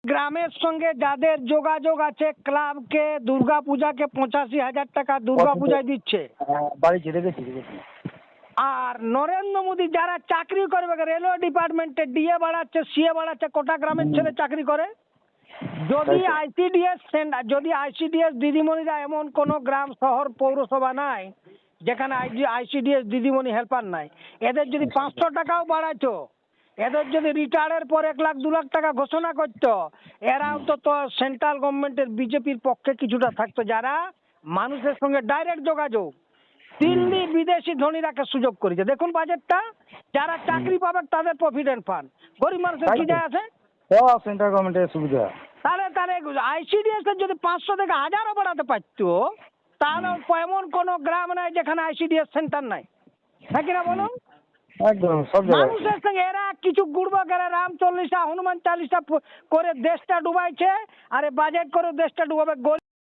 গ্রামের সঙ্গে যাদের যোগাযোগ আছে ক্লাবকে দুর্গাপূজাকে 85,000 টাকা দুর্গাপূজায় দিচ্ছে। বাড়িতে দেখেছি। আর নরেন্দ্র মোদী যারা চাকরি করবে রেলওয়ে ডিপার্টমেন্টে ডিএ বাড়াচ্ছে, সিএ বাড়াচ্ছে, কোটা গ্রামের ছেলে চাকরি করে। যদি আইসিডিএস দিদিমণিরা, এমন কোন গ্রাম শহর পৌরসভা নাই যেখানে আইসিডিএস দিদিমণি হেল্পার নাই। এদের যদি 500 টাকাও বাড়াইতো, এদের যদি রিটায়ারের পর 1 লাখ 2 লাখ টাকা ঘোষণা করতো, এরাও তো সেন্ট্রাল গভর্নমেন্টের বিজেপির পক্ষে কিছুটা থাকতো, যারা মানুষের সঙ্গে ডাইরেক্ট যোগাযোগ। দিল্লি বিদেশি ধনীরাকে সুযোগ করেছে। দেখুন বাজেটটা, যারা চাকরি পাবে তাদের প্রভিডেন্ট ফান্ড, গরিব মানুষের কি যায় আছে? সেন্ট্রাল গভর্নমেন্টের সুবিধা। তাহলে আইসিডিএস এর যদি 500 থেকে 1000ও বাড়াতে পারতো, তাহলে এমন কোন গ্রাম নাই যেখানে আইসিডিএস সেন্টার নাই, হ্যাঁ কিনা বলুন? একদম সব জায়গায়। মানুষের সঙ্গে এরা কিছু গুড়বকেরা রাম 40 হনুমান 40 করে দেশটা ডুবাইছে, আরে বাজেট করে দেশটা ডুবাবে।